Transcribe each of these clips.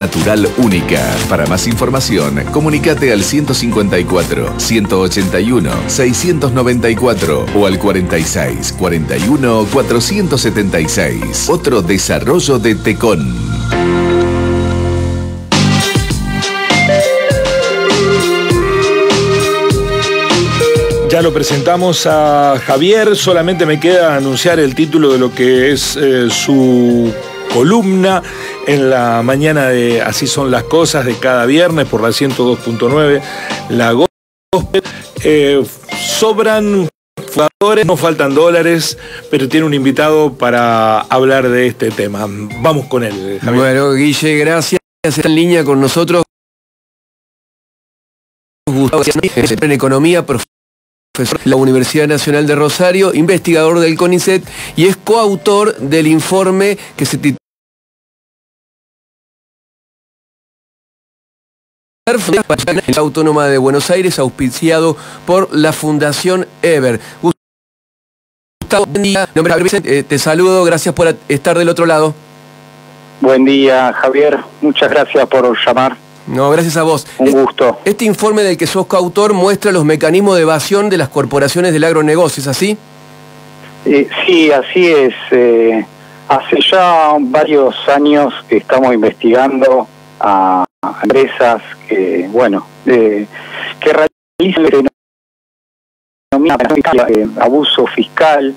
natural única. Para más información, comunícate al 154 181 694 o al 46 41 476. Otro desarrollo de Tecon. Ya lo presentamos a Javier, solamente me queda anunciar el título de lo que es su columna en la mañana de Así son las cosas de cada viernes por la 102.9, la Gospel. Sobran jugadores, no faltan dólares, pero tiene un invitado para hablar de este tema. Vamos con él, Javier. Bueno, Guille, gracias. Está en línea con nosotros Gustavo, en Economía, profesor de la Universidad Nacional de Rosario, investigador del CONICET y es coautor del informe que se titula la Autónoma de Buenos Aires, auspiciado por la Fundación Eber. Gustavo, buen día. Te saludo, gracias por estar del otro lado. Buen día, Javier. Muchas gracias por llamar. No, gracias a vos. Un gusto. Este informe del que sos coautor muestra los mecanismos de evasión de las corporaciones del agronegocio, ¿es así? Sí, así es. Hace ya varios años que estamos investigando a empresas que, bueno, que realizan abuso fiscal,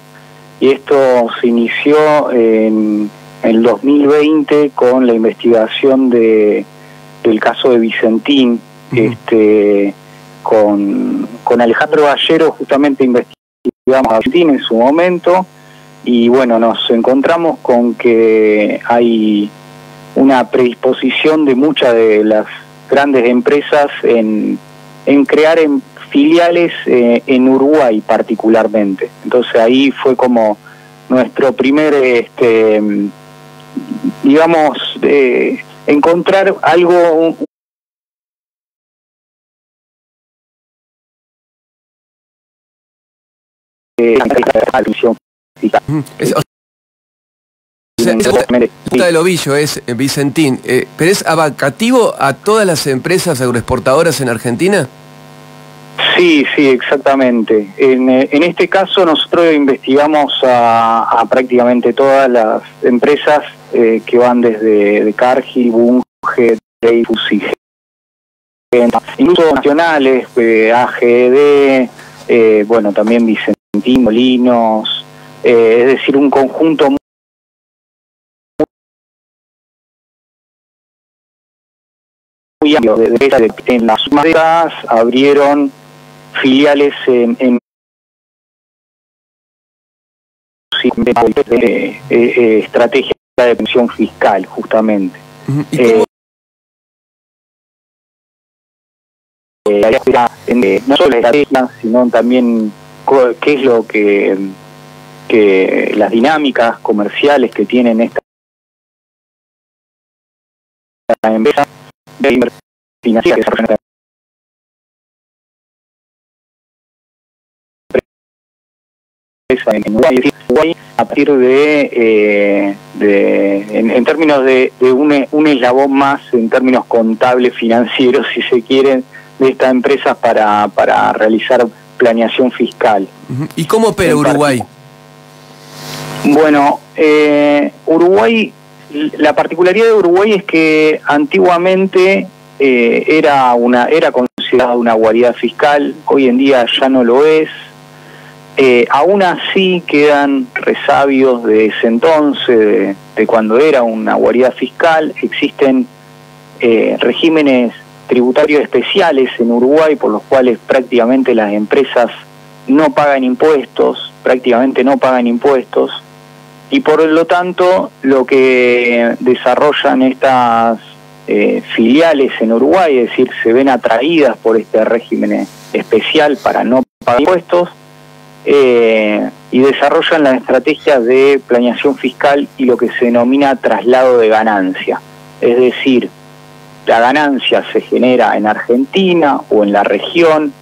y esto se inició en el 2020 con la investigación del caso de Vicentín, con Alejandro Gallero justamente investigamos a Vicentín en su momento, y bueno, nos encontramos con que hay una predisposición de muchas de las grandes empresas en crear filiales en Uruguay particularmente. Entonces ahí fue como nuestro primer, digamos, encontrar algo, del ovillo es Vicentín, pero ¿es abarcativo a todas las empresas agroexportadoras en Argentina? Sí, exactamente. En este caso nosotros investigamos a prácticamente todas las empresas que van desde Cargill, Bunge, Dreyfus y incluso nacionales, AGD, bueno, también Vicentín, Molinos, es decir, un conjunto muy amplio de empresas. En las décadas abrieron filiales en estrategia de pensión fiscal, justamente. No solo la estrategia, sino también qué es lo que las dinámicas comerciales que tienen esta empresa financiera que se en Uruguay, a partir en términos de un eslabón más en términos contables, financieros, si se quieren, de estas empresas para realizar planeación fiscal. ¿Y cómo opera Uruguay? Bueno, Uruguay, la particularidad de Uruguay es que antiguamente era considerada una guarida fiscal, hoy en día ya no lo es. Aún así quedan resabios de ese entonces, de cuando era una guarida fiscal. Existen regímenes tributarios especiales en Uruguay por los cuales prácticamente las empresas no pagan impuestos, y por lo tanto lo que desarrollan estas filiales en Uruguay, es decir, se ven atraídas por este régimen especial para no pagar impuestos, y desarrollan las estrategias de planeación fiscal y lo que se denomina traslado de ganancia. Es decir, la ganancia se genera en Argentina o en la región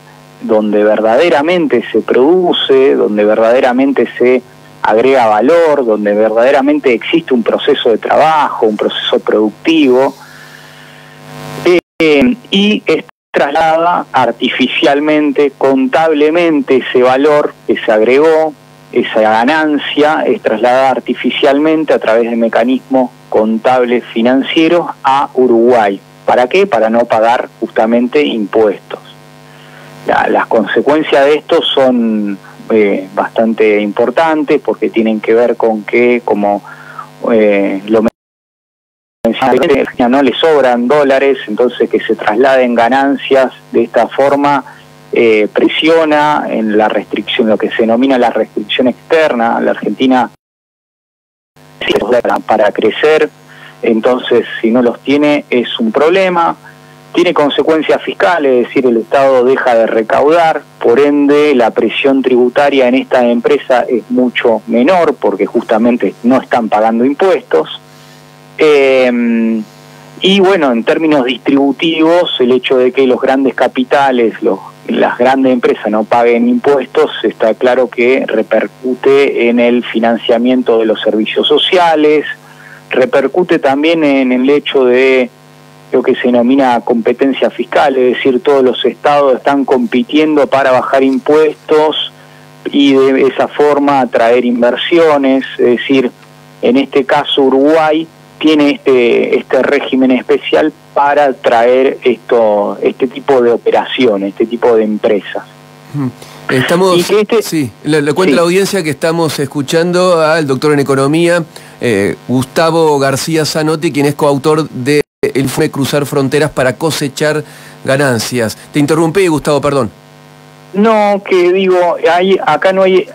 donde verdaderamente se produce, donde verdaderamente se agrega valor, donde verdaderamente existe un proceso de trabajo, un proceso productivo, y es trasladada artificialmente, contablemente, ese valor que se agregó, esa ganancia es trasladada artificialmente a través de mecanismos contables financieros a Uruguay. ¿Para qué? Para no pagar justamente impuestos. Las consecuencias de esto son bastante importantes porque tienen que ver con que, como lo no le sobran dólares, entonces que se trasladen ganancias de esta forma presiona en la restricción, lo que se denomina la restricción externa. La Argentina para crecer, entonces si no los tiene es un problema. Tiene consecuencias fiscales, es decir, el Estado deja de recaudar, por ende la presión tributaria en esta empresa es mucho menor porque justamente no están pagando impuestos. Y bueno, en términos distributivos, el hecho de que los grandes capitales, las grandes empresas no paguen impuestos, está claro que repercute en el financiamiento de los servicios sociales, repercute también en el hecho de lo que se denomina competencia fiscal, es decir, todos los estados están compitiendo para bajar impuestos y de esa forma atraer inversiones, es decir, en este caso Uruguay tiene este régimen especial para traer este tipo de operaciones, este tipo de empresas. Estamos, sí, le cuento a la audiencia que estamos escuchando al doctor en Economía, Gustavo García Zanotti, quien es coautor de El informe Cruzar Fronteras para cosechar ganancias. Te interrumpí, Gustavo, perdón. No, que digo, acá no hay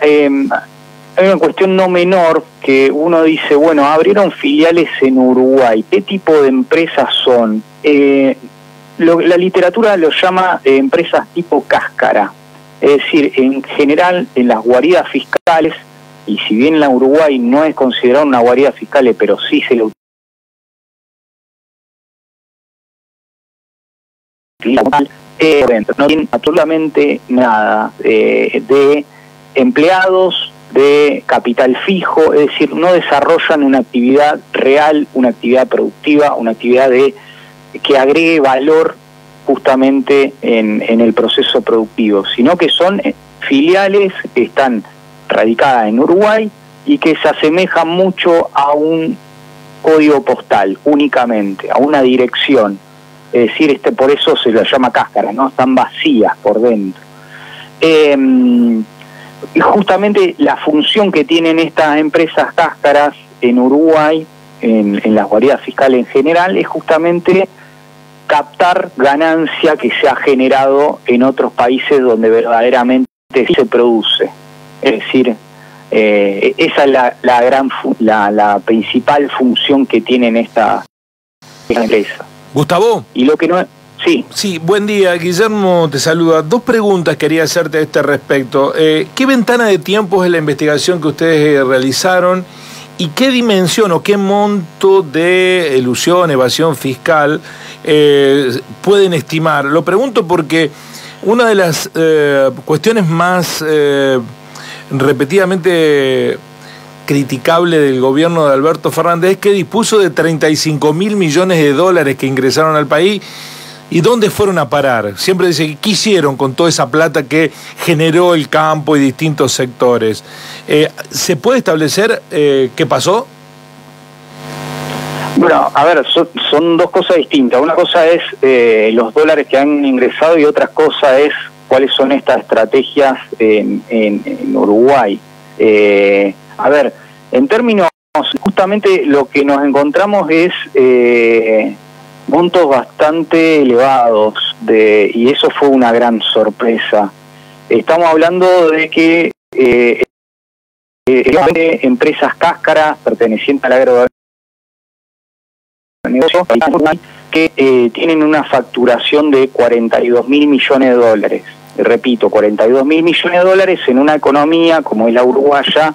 una cuestión no menor que uno dice, bueno, abrieron filiales en Uruguay, ¿qué tipo de empresas son? La literatura lo llama empresas tipo cáscara, es decir, en general en las guaridas fiscales, y si bien la Uruguay no es considerada una guarida fiscal, pero sí se lo no tienen absolutamente nada de empleados, de capital fijo, es decir, no desarrollan una actividad real, una actividad productiva, una actividad que agregue valor justamente en el proceso productivo, sino que son filiales que están radicadas en Uruguay y que se asemejan mucho a un código postal únicamente, a una dirección. Es decir, por eso se lo llama cáscara, ¿no? Están vacías por dentro. Y justamente la función que tienen estas empresas cáscaras en Uruguay, en las guaridas fiscales en general, es justamente captar ganancia que se ha generado en otros países donde verdaderamente se produce. Es decir, esa es la principal función que tienen estas empresas. Gustavo. Y lo que no... Sí. Sí, buen día. Guillermo te saluda. Dos preguntas quería hacerte a este respecto. ¿Qué ventana de tiempo es la investigación que ustedes realizaron y qué dimensión o qué monto de elusión, evasión fiscal pueden estimar? Lo pregunto porque una de las cuestiones más repetidamente criticable del gobierno de Alberto Fernández es que dispuso de 35.000 millones de dólares que ingresaron al país. ¿Y dónde fueron a parar? Siempre dice, ¿qué hicieron con toda esa plata que generó el campo y distintos sectores? ¿Se puede establecer qué pasó? Bueno, a ver, son dos cosas distintas. Una cosa es los dólares que han ingresado y otra cosa es cuáles son estas estrategias en Uruguay. A ver, en términos, justamente lo que nos encontramos es montos bastante elevados, y eso fue una gran sorpresa. Estamos hablando de que empresas cáscaras pertenecientes al agronegocio que tienen una facturación de 42.000 millones de dólares. Repito, 42.000 millones de dólares en una economía como es la uruguaya,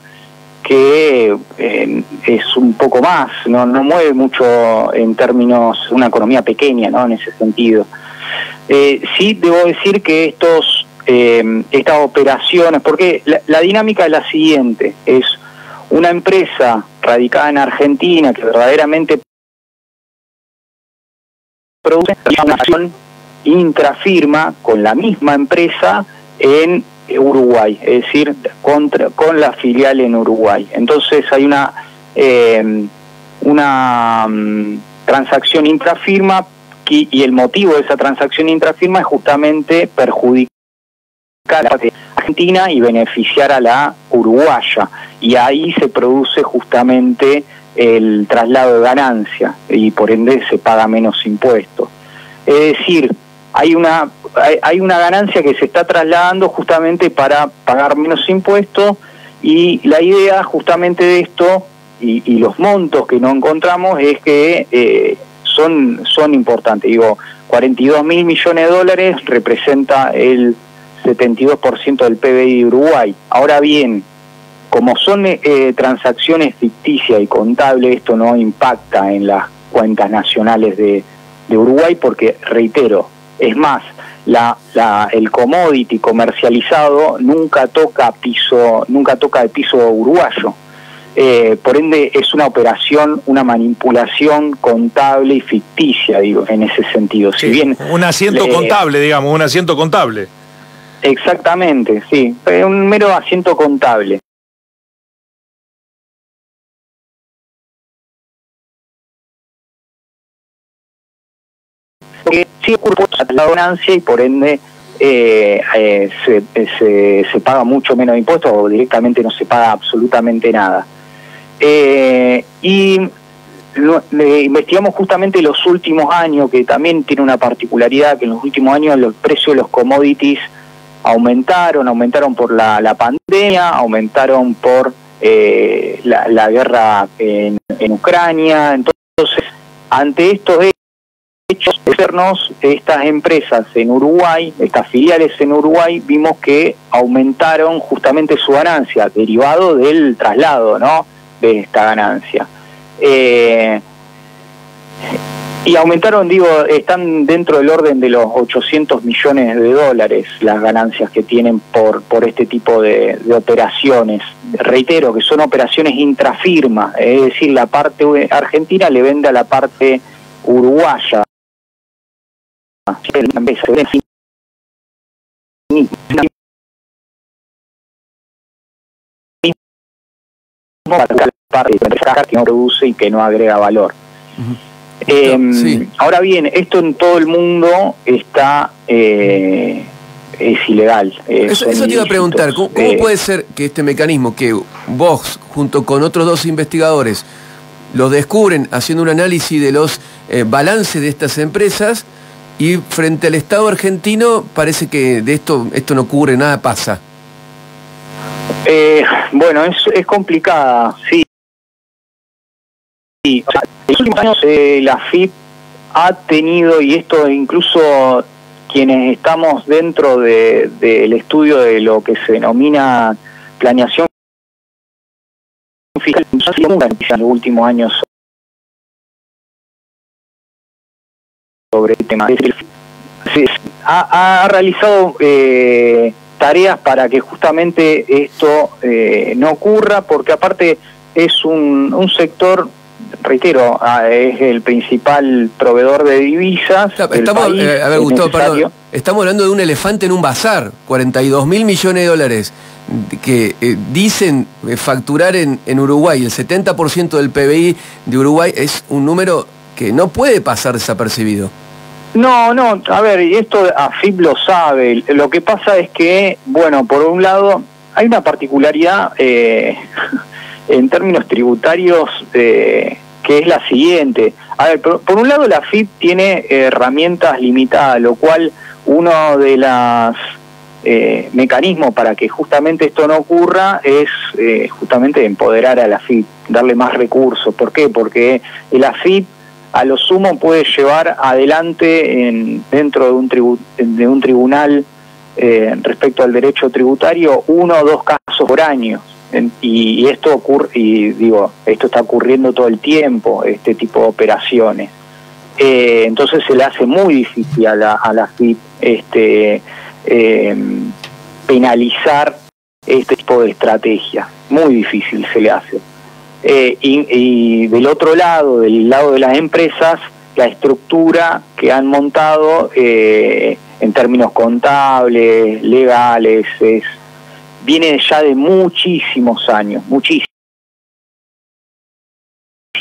que es un poco más, no mueve mucho en términos, una economía pequeña, ¿no? En ese sentido. Sí debo decir que estas operaciones, porque la dinámica es la siguiente, es una empresa radicada en Argentina que verdaderamente produce una acción intrafirma con la misma empresa en Uruguay, es decir, con la filial en Uruguay. Entonces hay una transacción intrafirma y el motivo de esa transacción intrafirma es justamente perjudicar a la Argentina y beneficiar a la uruguaya, y ahí se produce justamente el traslado de ganancia y por ende se paga menos impuestos. Es decir, hay una ganancia que se está trasladando justamente para pagar menos impuestos, y la idea justamente de esto y los montos que no encontramos es que son importantes. Digo, 42.000 millones de dólares representa el 72% del PBI de Uruguay. Ahora bien, como son transacciones ficticias y contables, esto no impacta en las cuentas nacionales de Uruguay, porque, reitero, es más, el commodity comercializado nunca toca de piso uruguayo. Por ende es una operación, una manipulación contable y ficticia, digo, en ese sentido. Sí, si bien un asiento contable, digamos, un asiento contable. Exactamente, sí, un mero asiento contable. Porque sí ocurre la ganancia y por ende se paga mucho menos impuestos o directamente no se paga absolutamente nada. Investigamos justamente los últimos años, que también tiene una particularidad, que en los últimos años los precios de los commodities aumentaron por la pandemia, aumentaron por la guerra en Ucrania. Entonces, ante estos hechos externos, estas empresas en Uruguay, estas filiales en Uruguay, vimos que aumentaron justamente su ganancia, derivado del traslado, ¿no?, de esta ganancia. Y aumentaron, digo, están dentro del orden de los 800 millones de dólares las ganancias que tienen por este tipo de operaciones. Reitero que son operaciones intrafirma, es decir, la parte argentina le vende a la parte uruguaya. Que no produce y que no agrega valor. Sí. Ahora bien, esto en todo el mundo está es ilegal. Eso te iba a preguntar, ¿cómo puede ser que este mecanismo que vos, junto con otros dos investigadores, lo descubren haciendo un análisis de los balances de estas empresas, y frente al Estado argentino parece que de esto no ocurre, nada pasa? Bueno, es complicada, sí. O sea, en los últimos años la AFIP ha tenido, y esto incluso quienes estamos dentro del estudio de lo que se denomina planeación fiscal, en los últimos años sobre el tema. Ha realizado tareas para que justamente esto no ocurra, porque aparte es un sector, reitero, es el principal proveedor de divisas. Estamos, país, a ver, Gustavo, perdón, estamos hablando de un elefante en un bazar, 42.000 millones de dólares que dicen facturar en Uruguay. El 70% del PBI de Uruguay es un número que no puede pasar desapercibido. No, a ver, y esto AFIP lo sabe. Lo que pasa es que, bueno, por un lado, hay una particularidad en términos tributarios que es la siguiente. A ver, por un lado la AFIP tiene herramientas limitadas, lo cual uno de los mecanismos para que justamente esto no ocurra es justamente empoderar a la AFIP, darle más recursos. ¿Por qué? Porque el AFIP a lo sumo puede llevar adelante dentro de un tribunal respecto al derecho tributario 1 o 2 casos por año. Y esto ocurre, y digo, esto está ocurriendo todo el tiempo, este tipo de operaciones. Entonces se le hace muy difícil a la FIP penalizar este tipo de estrategia. Muy difícil se le hace. Y del otro lado, del lado de las empresas, la estructura que han montado en términos contables, legales, viene ya de muchísimos años, muchísimos.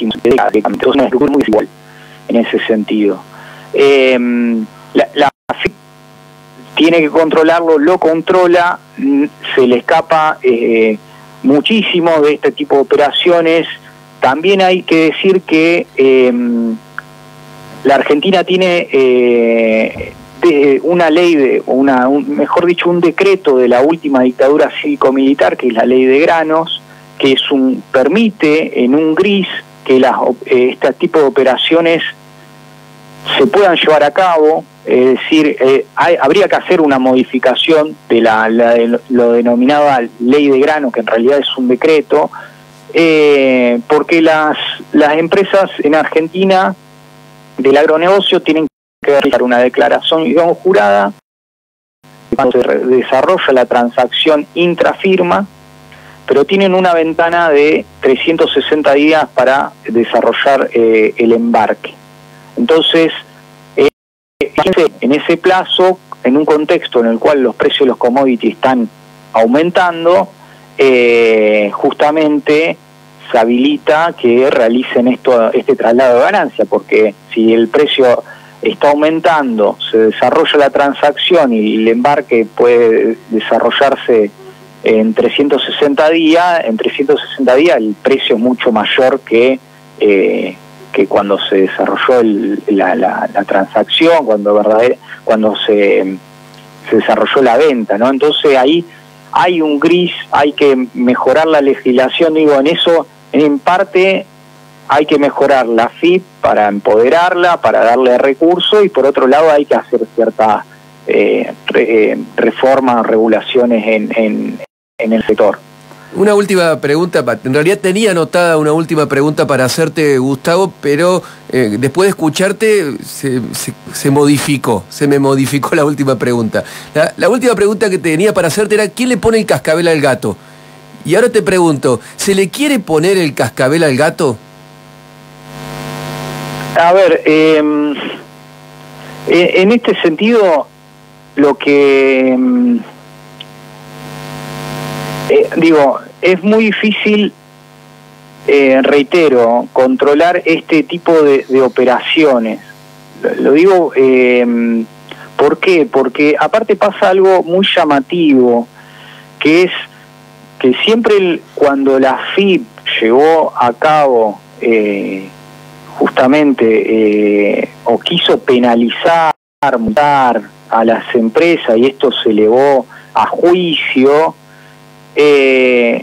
Entonces es una estructura muy desigual en ese sentido. La AFIP tiene que controlarlo, lo controla, se le escapa muchísimo de este tipo de operaciones. También hay que decir que la Argentina tiene una ley, mejor dicho, un decreto de la última dictadura cívico-militar, que es la ley de granos, que permite en un gris que este tipo de operaciones se puedan llevar a cabo. Es decir, habría que hacer una modificación de lo denominada ley de grano, que en realidad es un decreto, porque las empresas en Argentina del agronegocio tienen que realizar una declaración jurada cuando se desarrolla la transacción intrafirma, pero tienen una ventana de 360 días para desarrollar el embarque. Entonces, en ese plazo, en un contexto en el cual los precios de los commodities están aumentando, justamente se habilita que realicen este traslado de ganancia, porque si el precio está aumentando, se desarrolla la transacción y el embarque puede desarrollarse en 360 días, el precio es mucho mayor que cuando se desarrolló la transacción, cuando se desarrolló la venta, ¿no? Entonces ahí hay un gris, hay que mejorar la legislación, digo, en eso, en parte hay que mejorar la AFIP para empoderarla, para darle recursos, y por otro lado hay que hacer ciertas reformas, regulaciones en el sector. Una última pregunta, en realidad tenía anotada una última pregunta para hacerte, Gustavo, pero después de escucharte se me modificó la última pregunta. La última pregunta que tenía para hacerte era: ¿quién le pone el cascabel al gato? Y ahora te pregunto, ¿se le quiere poner el cascabel al gato? A ver, en este sentido, lo que digo, es muy difícil, reitero, controlar este tipo de operaciones. Lo digo, ¿por qué? Porque aparte pasa algo muy llamativo, que es que siempre cuando la AFIP llevó a cabo justamente o quiso penalizar, multar a las empresas, y esto se elevó a juicio, en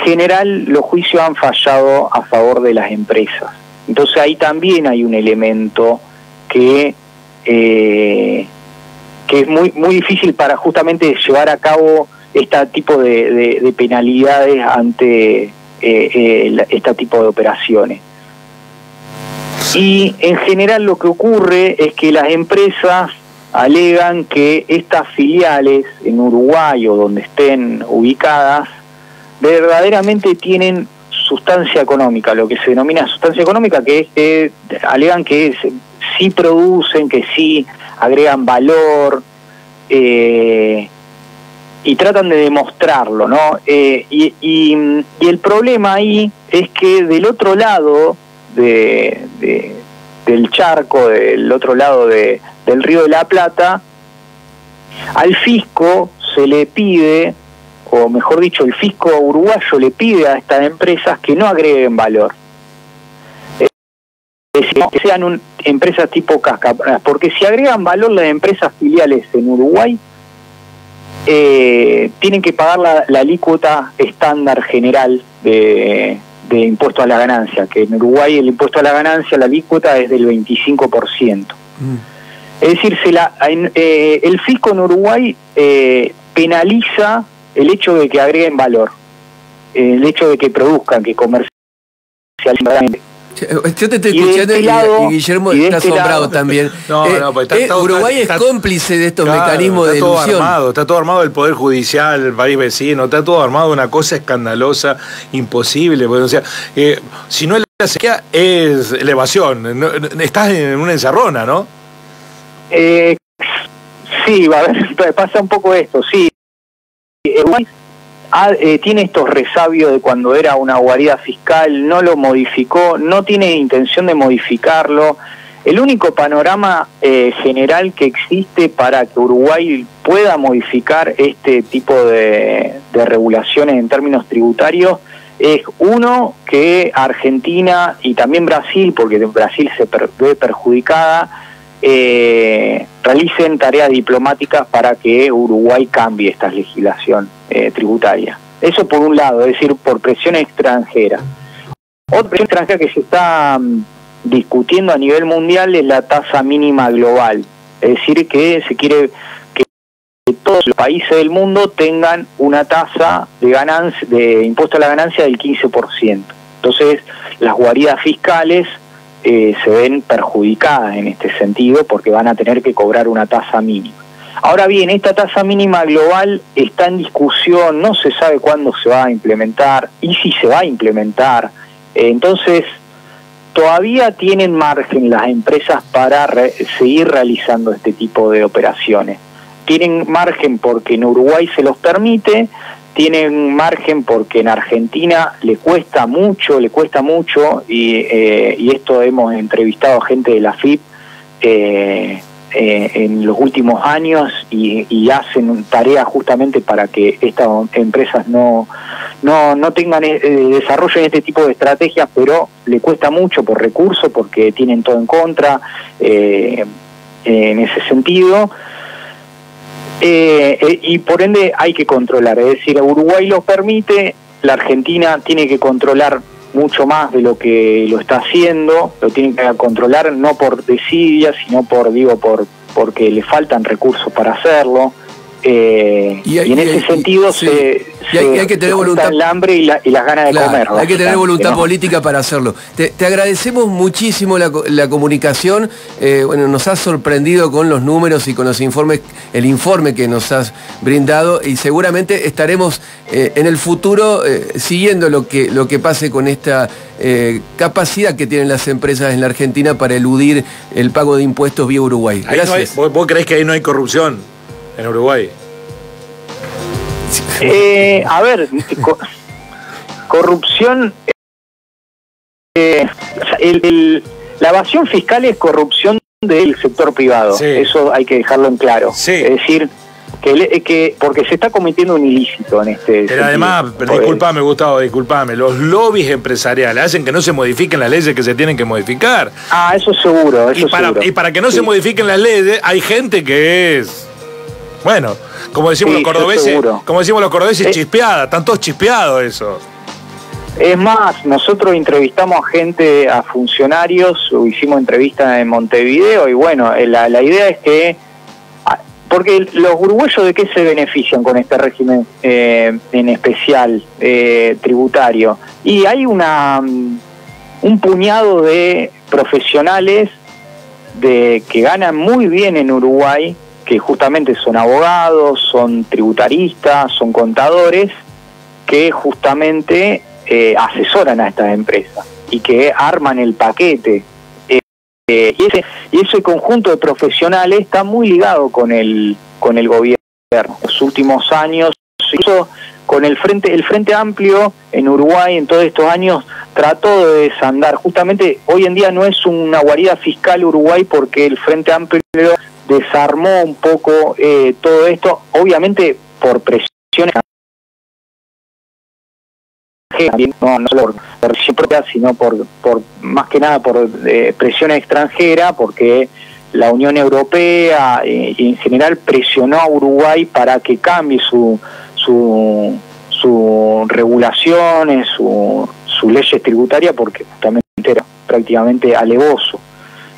general los juicios han fallado a favor de las empresas. Entonces ahí también hay un elemento que es muy difícil para justamente llevar a cabo este tipo de penalidades ante este tipo de operaciones. Y en general lo que ocurre es que las empresas alegan que estas filiales en Uruguay o donde estén ubicadas verdaderamente tienen sustancia económica, lo que se denomina sustancia económica, que es alegan que sí producen, que sí agregan valor, y tratan de demostrarlo, ¿no? Y el problema ahí es que del otro lado del charco, del otro lado del Río de la Plata, al fisco se le pide, o mejor dicho, el fisco uruguayo le pide a estas empresas que no agreguen valor. Es decir, que sean empresas tipo cascabranas, porque si agregan valor las empresas filiales en Uruguay, tienen que pagar la alícuota estándar general de impuesto a la ganancia, que en Uruguay el impuesto a la ganancia, la alícuota es del 25%. Es decir, el fisco en Uruguay penaliza el hecho de que agreguen valor, el hecho de que produzcan, que comercialicen. Yo te estoy escuchando y Guillermo está asombrado también. Uruguay es cómplice de estos mecanismos de ilusión. Está todo armado el Poder Judicial, el país vecino, está todo armado una cosa escandalosa, imposible. Porque, o sea, si no es la sequía, es elevación. No, estás en una encerrona, ¿no? Sí, a ver, pasa un poco esto, sí. Uruguay tiene estos resabios de cuando era una guarida fiscal, no lo modificó, no tiene intención de modificarlo. El único panorama general que existe para que Uruguay pueda modificar este tipo de regulaciones en términos tributarios es, uno, que Argentina y también Brasil, porque Brasil se ve perjudicada, realicen tareas diplomáticas para que Uruguay cambie esta legislación tributaria. Eso por un lado, es decir, por presión extranjera. Otra presión extranjera que se está discutiendo a nivel mundial es la tasa mínima global, es decir, que se quiere que todos los países del mundo tengan una tasa de impuesto a la ganancia del 15%. Entonces, las guaridas fiscales se ven perjudicadas en este sentido porque van a tener que cobrar una tasa mínima. Ahora bien, esta tasa mínima global está en discusión, no se sabe cuándo se va a implementar y si se va a implementar. Entonces, todavía tienen margen las empresas para seguir realizando este tipo de operaciones. Tienen margen porque en Uruguay se los permite, tienen margen porque en Argentina le cuesta mucho, y esto hemos entrevistado a gente de la FIP en los últimos años y hacen tareas justamente para que estas empresas no tengan desarrollo en este tipo de estrategias, pero le cuesta mucho por recursos, porque tienen todo en contra en ese sentido. Y por ende hay que controlar, es decir, Uruguay los permite, la Argentina tiene que controlar mucho más de lo que lo está haciendo, lo tiene que controlar no por desidia, sino porque le faltan recursos para hacerlo. Y en ese sentido hay que tener voluntad, el hambre y las ganas de comer. Hay que tener voluntad política para hacerlo. Te agradecemos muchísimo la comunicación. Bueno, nos has sorprendido con los números y con los informes, el informe que nos has brindado, y seguramente estaremos en el futuro siguiendo lo que pase con esta capacidad que tienen las empresas en la Argentina para eludir el pago de impuestos vía Uruguay. Gracias. ¿Vos creés que ahí no hay corrupción en Uruguay? A ver, corrupción, la evasión fiscal es corrupción del sector privado, sí. Eso hay que dejarlo en claro, sí. Es decir, que porque se está cometiendo un ilícito en este Pero sentido. Además, disculpame Gustavo, los lobbies empresariales hacen que no se modifiquen las leyes que se tienen que modificar. Eso seguro, y para que no se modifiquen las leyes, hay gente que es... Bueno, como decimos los cordobeses, chispeada, están todos chispeados eso. Es más, nosotros entrevistamos a funcionarios, hicimos entrevistas en Montevideo, y bueno, la idea es que, porque los uruguayos, ¿de qué se benefician con este régimen en especial tributario? Y hay un puñado de profesionales que ganan muy bien en Uruguay, que justamente son abogados, son tributaristas, son contadores, que justamente asesoran a estas empresas y que arman el paquete. Y ese conjunto de profesionales está muy ligado con el gobierno. Los últimos años, incluso con el Frente Amplio en Uruguay en todos estos años trató de desandar. Justamente hoy en día no es una guarida fiscal Uruguay porque el Frente Amplio desarmó un poco todo esto, obviamente por presiones, no solo por presión propia, sino por más que nada por presión extranjera, porque la Unión Europea y en general presionó a Uruguay para que cambie sus regulaciones, sus leyes tributarias, porque justamente era prácticamente alevoso.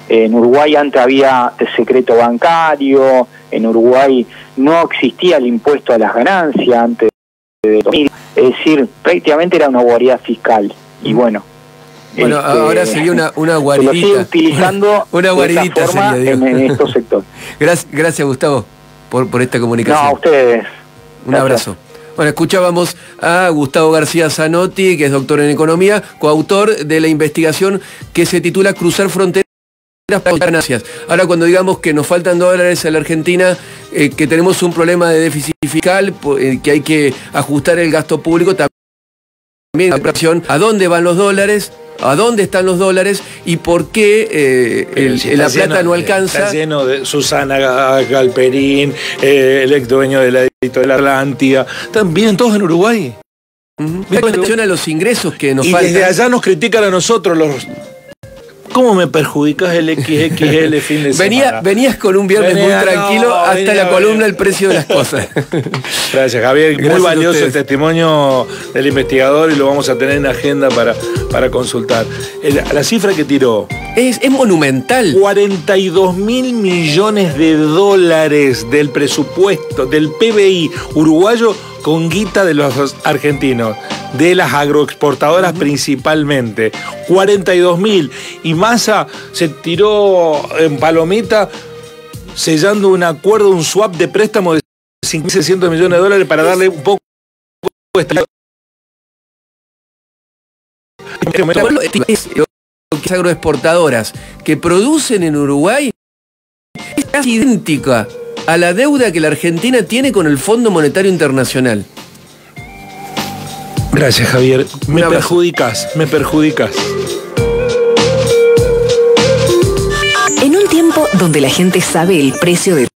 En Uruguay antes había secreto bancario, en Uruguay no existía el impuesto a las ganancias antes de 2000, es decir, prácticamente era una guarida fiscal. Y bueno, Bueno, ahora sería una guaridita. Lo sigue utilizando una guaridita de esa forma en estos sectores. Gracias, Gustavo, por esta comunicación. No, a ustedes. Un abrazo. Bueno, escuchábamos a Gustavo García Zanotti, que es doctor en Economía, coautor de la investigación que se titula Cruzar Fronteras para ganancias. Ahora, cuando digamos que nos faltan dólares a la Argentina, que tenemos un problema de déficit fiscal, que hay que ajustar el gasto público, también la preocupación, ¿a dónde van los dólares? ¿A dónde están los dólares? ¿Y por qué la plata no alcanza? Está lleno de Susana Galperín, el ex dueño de la editorial Atlántida. También todos en Uruguay. Atención a los ingresos que nos faltan. Y desde allá nos critican a nosotros los... ¿Cómo me perjudicas el XXL fin de semana? Venías con un viernes muy tranquilo hasta la columna El precio de las cosas. Gracias, Javier. Muy valioso el testimonio del investigador y lo vamos a tener en agenda para consultar. La cifra que tiró... Es monumental. 42.000 millones de dólares del presupuesto, del PBI uruguayo con guita de los argentinos, de las agroexportadoras principalmente. 42.000. Y Massa se tiró en palomita sellando un acuerdo, un swap de préstamo de 5.600 millones de dólares para darle un poco de... Las agroexportadoras que producen en Uruguay es casi idéntica a la deuda que la Argentina tiene con el Fondo Monetario Internacional. Gracias, Javier. Me perjudicas. En un tiempo donde la gente sabe el precio de